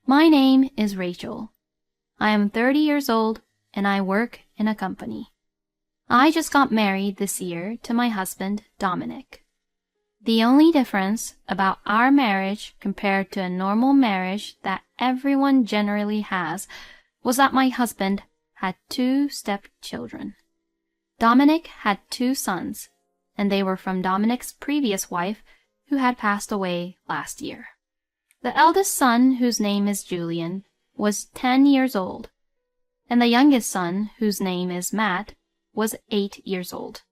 My name is Rachel. I am 30 years old and I work in a company. I just got married this year to my husband, Dominic. The only difference about our marriage compared to a normal marriage that everyone generally has was that my husband had 2 stepchildren. Dominic had 2 sons, and they were from Dominic's previous wife, who had passed away last year. The eldest son, whose name is Julian, was 10 years old, and the youngest son, whose name is Matt, was 8 years old.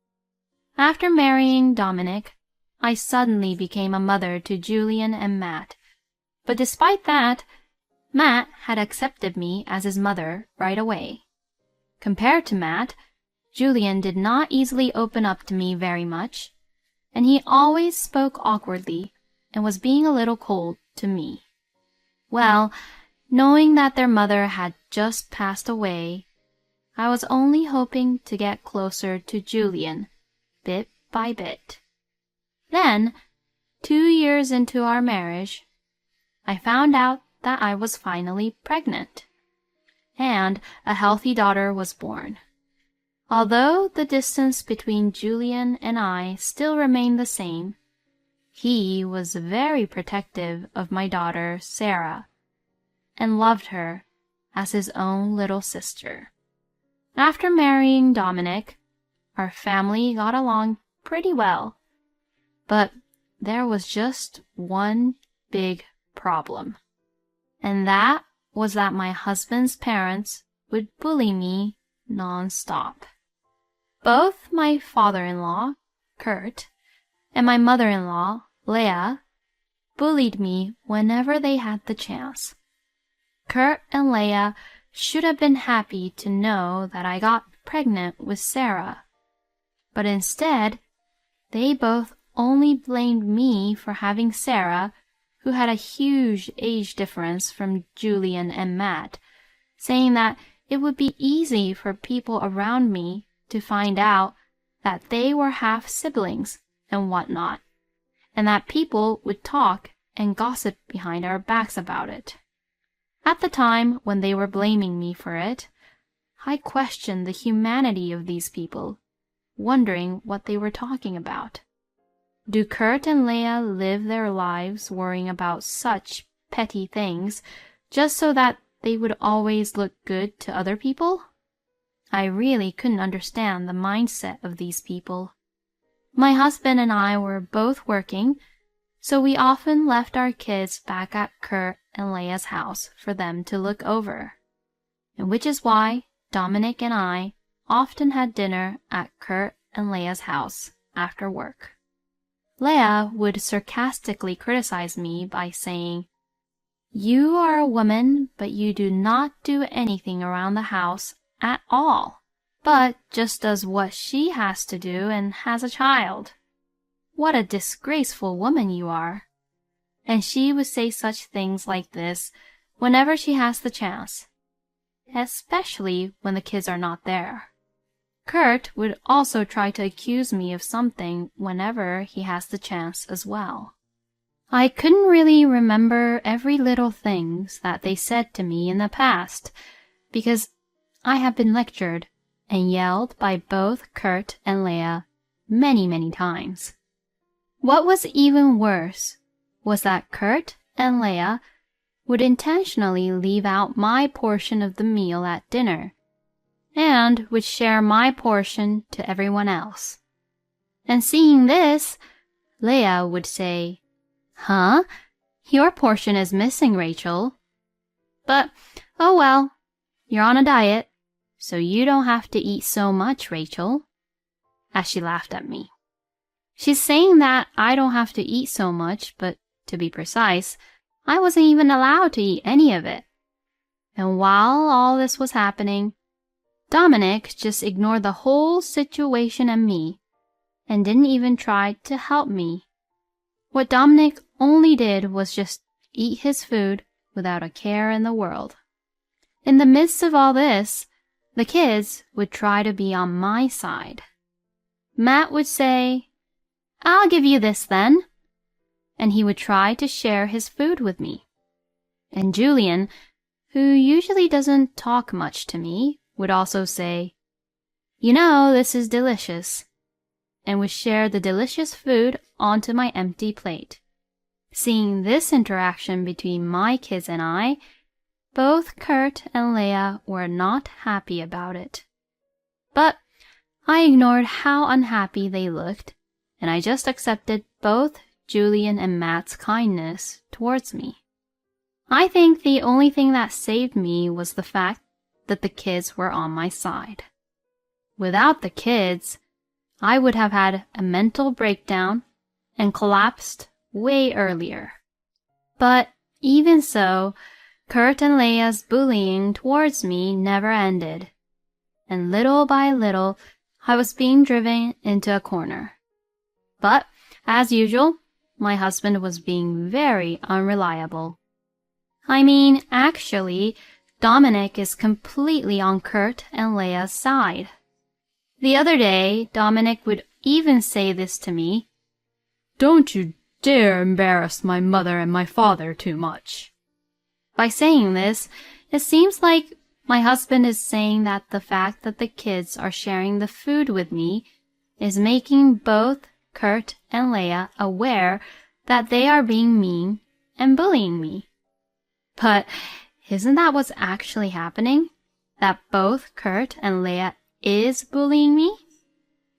After marrying Dominic, I suddenly became a mother to Julian and Matt, but despite that, Matt had accepted me as his mother right away. Compared to Matt, Julian did not easily open up to me very much, and he always spoke awkwardly and was being a little cold to me. Well, knowing that their mother had just passed away, I was only hoping to get closer to Julian, bit by bit. Then, 2 years into our marriage, I found out that I was finally pregnant, and a healthy daughter was born. Although the distance between Julian and I still remained the same, he was very protective of my daughter, Sarah, and loved her as his own little sister. After marrying Dominic, our family got along pretty well, but there was just one big problem, and that was that my husband's parents would bully me non-stop. Both my father-in-law, Kurt, and my mother-in-law, Leah, bullied me whenever they had the chance. Kurt and Leah should have been happy to know that I got pregnant with Sarah, but instead, they both only blamed me for having Sarah, who had a huge age difference from Julian and Matt, saying that it would be easy for people around me to find out that they were half siblings and whatnot, and that people would talk and gossip behind our backs about it. At the time when they were blaming me for it, I questioned the humanity of these people, wondering what they were talking about. Do Kurt and Leah live their lives worrying about such petty things just so that they would always look good to other people? I really couldn't understand the mindset of these people. My husband and I were both working, so we often left our kids back at Kurt and Leah's house for them to look over, and which is why Dominic and I often had dinner at Kurt and Leah's house after work. Leah would sarcastically criticize me by saying, "You are a woman, but you do not do anything around the house at all, but just does what she has to do and has a child. What a disgraceful woman you are." And she would say such things like this whenever she has the chance, especially when the kids are not there. Kurt would also try to accuse me of something whenever he has the chance as well. I couldn't really remember every little things that they said to me in the past, because I have been lectured and yelled by both Kurt and Leah many, many times. What was even worse was that Kurt and Leah would intentionally leave out my portion of the meal at dinner, and would share my portion to everyone else. And seeing this, Leah would say, "Huh? Your portion is missing, Rachel. But, oh well, you're on a diet, so you don't have to eat so much, Rachel," as she laughed at me. She's saying that I don't have to eat so much, but to be precise, I wasn't even allowed to eat any of it. And while all this was happening, Dominic just ignored the whole situation and me, and didn't even try to help me. What Dominic only did was just eat his food without a care in the world. In the midst of all this, the kids would try to be on my side. Matt would say, "I'll give you this then," and he would try to share his food with me. And Julian, who usually doesn't talk much to me, would also say, "You know, this is delicious," and would share the delicious food onto my empty plate. Seeing this interaction between my kids and I, both Kurt and Leia were not happy about it. But I ignored how unhappy they looked, and I just accepted both Julian and Matt's kindness towards me. I think the only thing that saved me was the fact that the kids were on my side. Without the kids, I would have had a mental breakdown and collapsed way earlier. But even so, Kurt and Leia's bullying towards me never ended, and little by little I was being driven into a corner. But, as usual, my husband was being very unreliable. I mean, actually, Dominic is completely on Kurt and Leia's side. The other day, Dominic would even say this to me, "Don't you dare embarrass my mother and my father too much." By saying this, it seems like my husband is saying that the fact that the kids are sharing the food with me is making both Kurt and Leia aware that they are being mean and bullying me. But isn't that what's actually happening? That both Kurt and Leia is bullying me?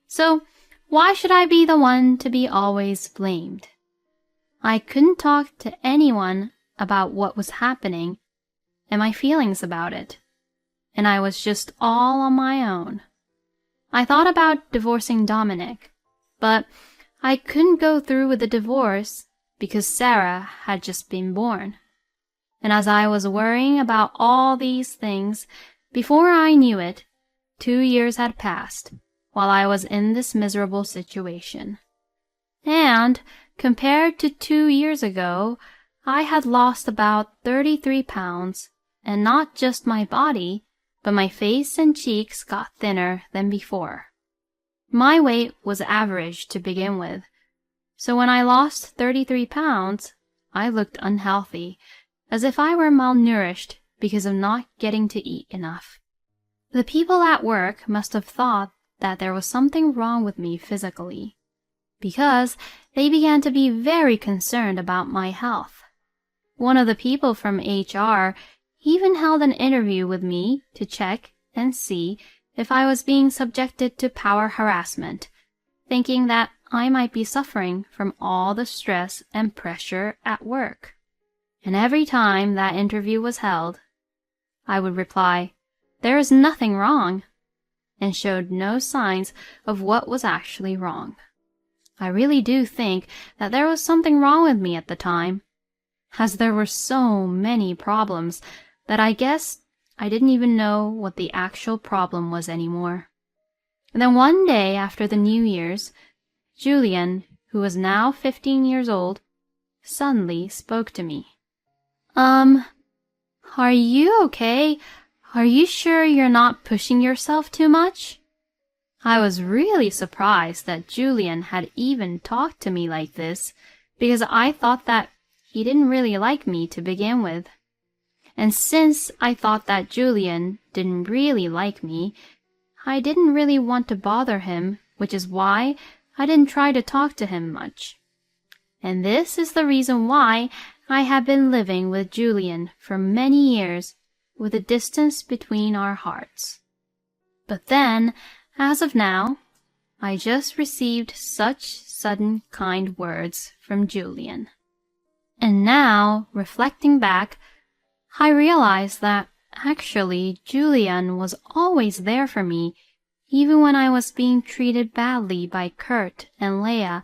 So why should I be the one to be always blamed? I couldn't talk to anyone about what was happening and my feelings about it, and I was just all on my own. I thought about divorcing Dominic, but I couldn't go through with the divorce because Sarah had just been born. And as I was worrying about all these things, before I knew it, 2 years had passed while I was in this miserable situation. And compared to 2 years ago, I had lost about 33 pounds, and not just my body, but my face and cheeks got thinner than before. My weight was average to begin with, so when I lost 33 pounds, I looked unhealthy, as if I were malnourished because of not getting to eat enough. The people at work must have thought that there was something wrong with me physically, because they began to be very concerned about my health. One of the people from HR even held an interview with me to check and see if I was being subjected to power harassment, thinking that I might be suffering from all the stress and pressure at work. And every time that interview was held, I would reply, "There is nothing wrong," and showed no signs of what was actually wrong. I really do think that there was something wrong with me at the time, as there were so many problems that I guess I didn't even know what the actual problem was anymore. And then one day after the New Year's, Julian, who was now 15 years old, suddenly spoke to me. Are you okay? Are you sure you're not pushing yourself too much?" I was really surprised that Julian had even talked to me like this, because I thought that he didn't really like me to begin with. And since I thought that Julian didn't really like me, I didn't really want to bother him, which is why I didn't try to talk to him much. And this is the reason why I have been living with Julian for many years, with a distance between our hearts. But then, as of now, I just received such sudden kind words from Julian. And now, reflecting back, I realize that actually Julian was always there for me, even when I was being treated badly by Kurt and Leia,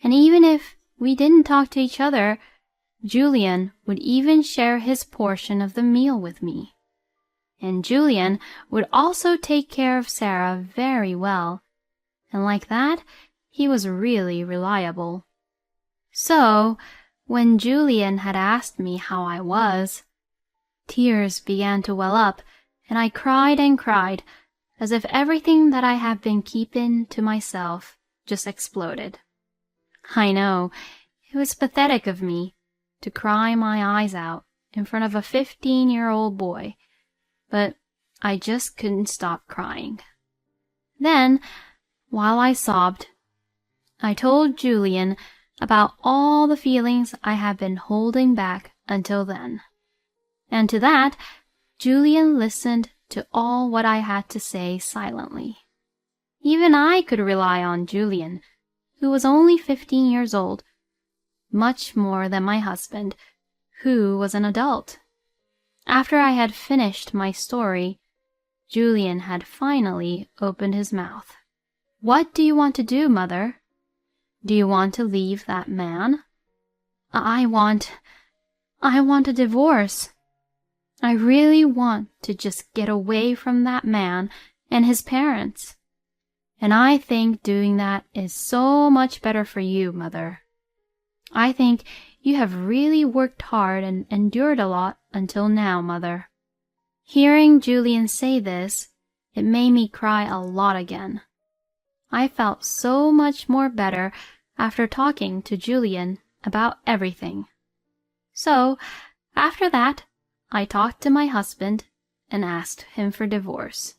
and even if we didn't talk to each other, Julian would even share his portion of the meal with me. And Julian would also take care of Sarah very well, and like that, he was really reliable. So, when Julian had asked me how I was, tears began to well up, and I cried and cried, as if everything that I had been keeping to myself just exploded. I know, it was pathetic of me to cry my eyes out, in front of a 15-year-old boy, but I just couldn't stop crying. Then, while I sobbed, I told Julian about all the feelings I had been holding back until then. And to that, Julian listened to all what I had to say silently. Even I could rely on Julian, who was only 15 years old, much more than my husband, who was an adult. After I had finished my story, Julian had finally opened his mouth. "What do you want to do, Mother? Do you want to leave that man?" I want a divorce. I really want to just get away from that man and his parents. And I think doing that is so much better for you, Mother. I think you have really worked hard and endured a lot until now, Mother." Hearing Julian say this, it made me cry a lot again. I felt so much more better after talking to Julian about everything. So, after that, I talked to my husband and asked him for divorce.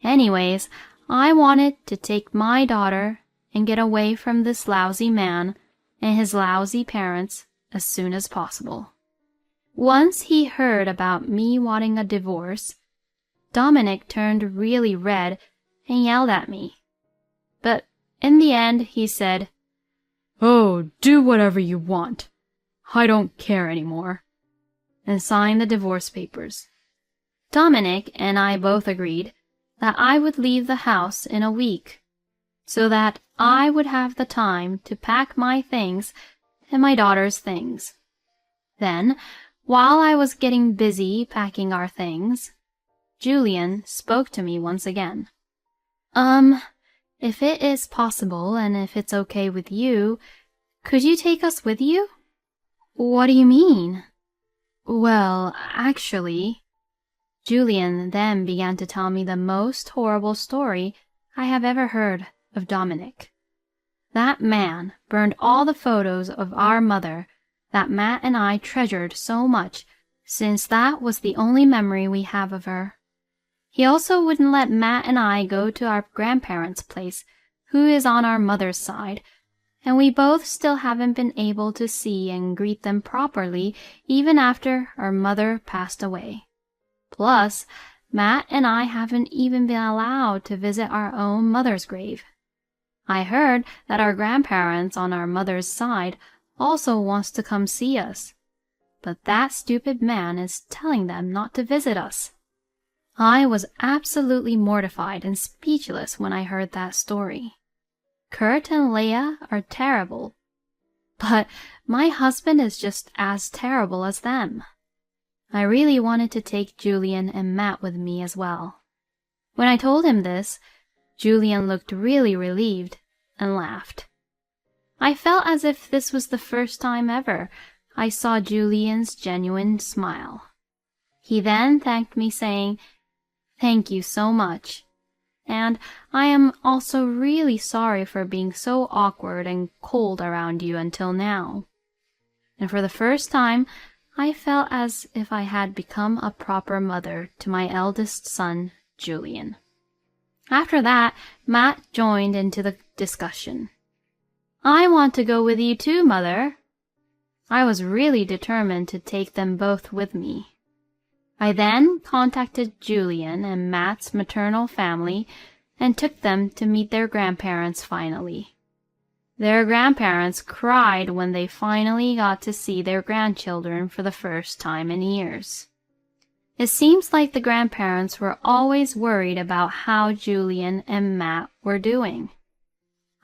Anyways, I wanted to take my daughter and get away from this lousy man and his lousy parents as soon as possible. Once he heard about me wanting a divorce, Dominic turned really red and yelled at me. But in the end, he said, "Oh, do whatever you want. I don't care anymore," and signed the divorce papers. Dominic and I both agreed that I would leave the house in a week, so that I would have the time to pack my things and my daughter's things. Then, while I was getting busy packing our things, Julian spoke to me once again. If it is possible and if it's okay with you, could you take us with you?" "What do you mean?" "Well, actually..." Julian then began to tell me the most horrible story I have ever heard of Dominic. That man burned all the photos of our mother that Matt and I treasured so much, since that was the only memory we have of her. He also wouldn't let Matt and I go to our grandparents' place, who is on our mother's side, and we both still haven't been able to see and greet them properly even after our mother passed away. Plus, Matt and I haven't even been allowed to visit our own mother's grave. I heard that our grandparents on our mother's side also wants to come see us, but that stupid man is telling them not to visit us. I was absolutely mortified and speechless when I heard that story. Kurt and Leah are terrible, but my husband is just as terrible as them. I really wanted to take Julian and Matt with me as well. When I told him this, Julian looked really relieved and laughed. I felt as if this was the first time ever I saw Julian's genuine smile. He then thanked me, saying, "Thank you so much. And I am also really sorry for being so awkward and cold around you until now." And for the first time, I felt as if I had become a proper mother to my eldest son, Julian. After that, Matt joined into the discussion. "I want to go with you too, Mother." I was really determined to take them both with me. I then contacted Julian and Matt's maternal family and took them to meet their grandparents finally. Their grandparents cried when they finally got to see their grandchildren for the first time in years. It seems like the grandparents were always worried about how Julian and Matt were doing.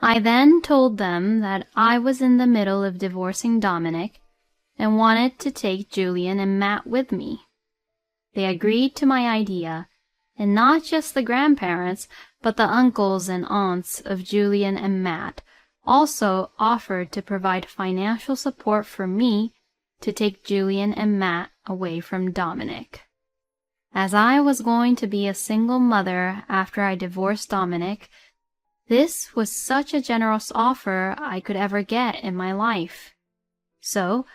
I then told them that I was in the middle of divorcing Dominic and wanted to take Julian and Matt with me. They agreed to my idea, and not just the grandparents, but the uncles and aunts of Julian and Matt also offered to provide financial support for me to take Julian and Matt away from Dominic. As I was going to be a single mother after I divorced Dominic, this was such a generous offer I could ever get in my life. So,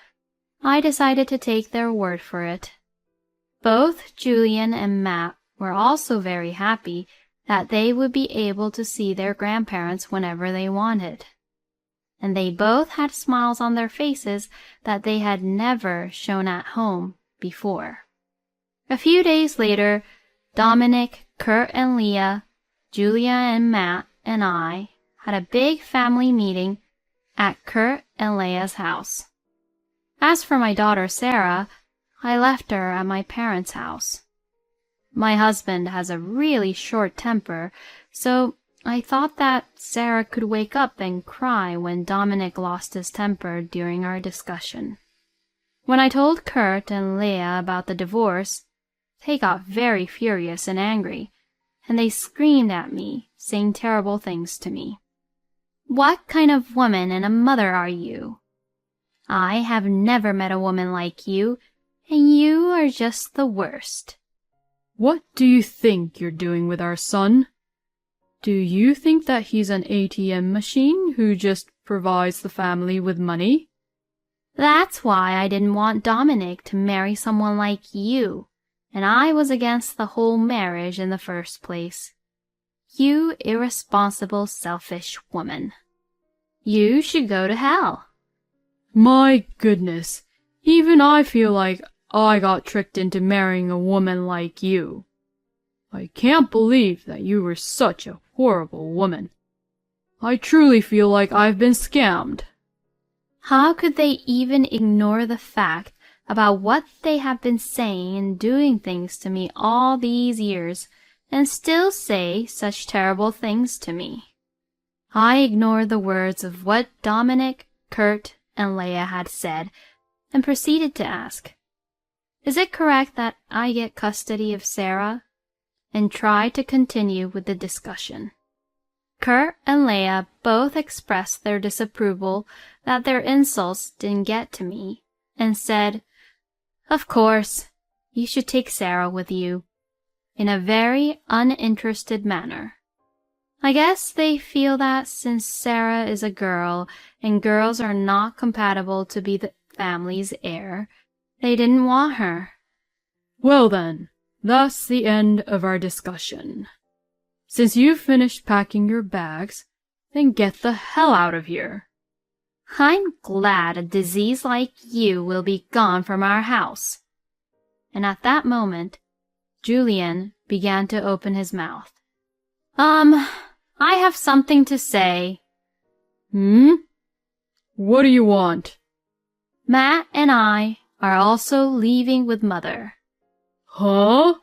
I decided to take their word for it. Both Julian and Matt were also very happy that they would be able to see their grandparents whenever they wanted. And they both had smiles on their faces that they had never shown at home before. A few days later, Dominic, Kurt and Leah, Julia and Matt and I had a big family meeting at Kurt and Leah's house. As for my daughter Sarah, I left her at my parents' house. My husband has a really short temper, so I thought that Sarah could wake up and cry when Dominic lost his temper during our discussion. When I told Kurt and Leah about the divorce, they got very furious and angry, and they screamed at me, saying terrible things to me. "What kind of woman and a mother are you? I have never met a woman like you, and you are just the worst." "What do you think you're doing with our son? Do you think that he's an ATM machine who just provides the family with money?" "That's why I didn't want Dominic to marry someone like you, and I was against the whole marriage in the first place. You irresponsible, selfish woman. You should go to hell." My goodness, even I feel like I got tricked into marrying a woman like you. I can't believe that you were such a horrible woman. I truly feel like I've been scammed. How could they even ignore the fact about what they have been saying and doing things to me all these years and still say such terrible things to me? I ignored the words of what Dominic, Kurt, and Leah had said and proceeded to ask, "Is it correct that I get custody of Sarah?" and tried to continue with the discussion. Kurt and Leah both expressed their disapproval that their insults didn't get to me and said, "Of course, you should take Sarah with you," in a very uninterested manner. I guess they feel that since Sarah is a girl and girls are not compatible to be the family's heir, they didn't want her. Well then, that's the end of our discussion. Since you've finished packing your bags, then get the hell out of here. I'm glad a disease like you will be gone from our house. And at that moment, Julian began to open his mouth. I have something to say." What do you want?" "Matt and I are also leaving with Mother." Huh?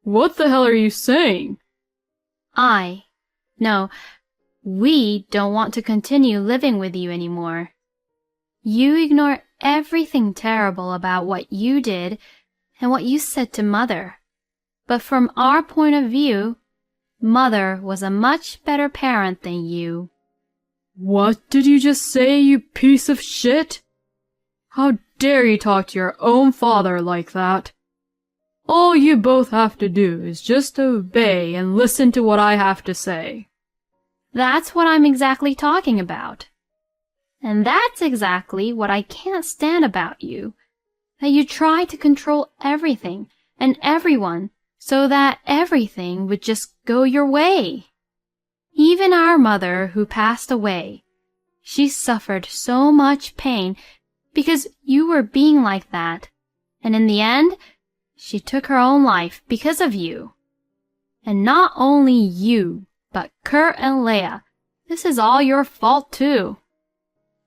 What the hell are you saying? We don't want to continue living with you anymore. You ignore everything terrible about what you did and what you said to Mother. But from our point of view, Mother was a much better parent than you." What did you just say, you piece of shit? How dare you talk to your own father like that? All you both have to do is just obey and listen to what I have to say. That's what I'm exactly talking about. And that's exactly what I can't stand about you, that you try to control everything and everyone so that everything would just go your way. Even our mother who passed away, she suffered so much pain because you were being like that, and in the end, she took her own life because of you. And not only you, but Kurt and Leah, this is all your fault too.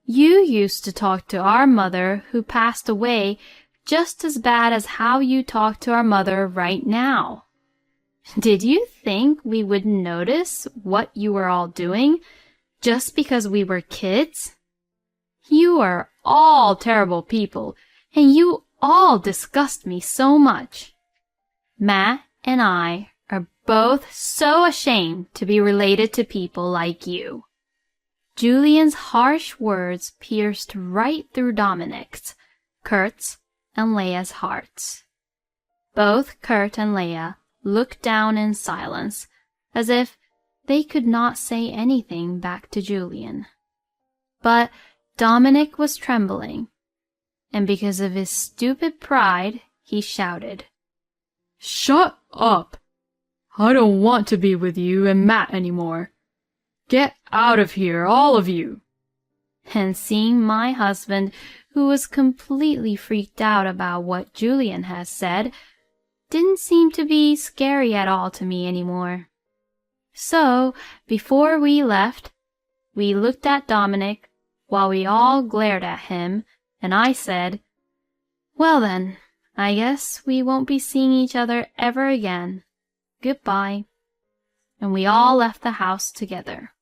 You used to talk to our mother who passed away just as bad as how you talk to our mother right now. Did you think we wouldn't notice what you were all doing just because we were kids? You are all terrible people, and you all disgust me so much. Matt and I are both so ashamed to be related to people like you." Julian's harsh words pierced right through Dominic's, Kurt's, and Leah's hearts. Both Kurt and Leah looked down in silence, as if they could not say anything back to Julian. But Dominic was trembling, and because of his stupid pride, he shouted, "Shut up! I don't want to be with you and Matt anymore. Get out of here, all of you!" And seeing my husband, who was completely freaked out about what Julian had said, didn't seem to be scary at all to me anymore. So, before we left, we looked at Dominic while we all glared at him, and I said, "Well then, I guess we won't be seeing each other ever again. Goodbye." And we all left the house together.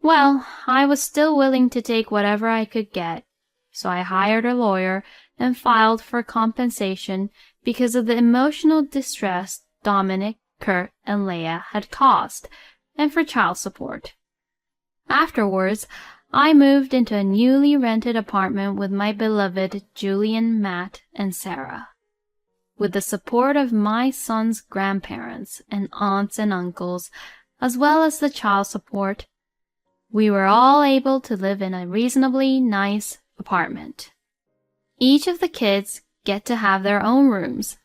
Well, I was still willing to take whatever I could get, so I hired a lawyer and filed for compensation because of the emotional distress Dominic, Kurt, and Leia had caused, and for child support. Afterwards, I moved into a newly rented apartment with my beloved Julian, Matt, and Sarah. With the support of my son's grandparents and aunts and uncles, as well as the child support, we were all able to live in a reasonably nice apartment. Each of the kids get to have their own rooms,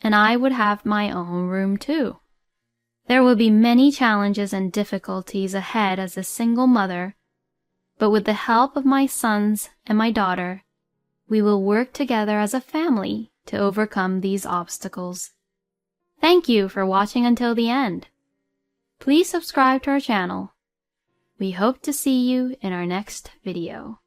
and I would have my own room too. There will be many challenges and difficulties ahead as a single mother, but with the help of my sons and my daughter, we will work together as a family to overcome these obstacles. Thank you for watching until the end. Please subscribe to our channel. We hope to see you in our next video.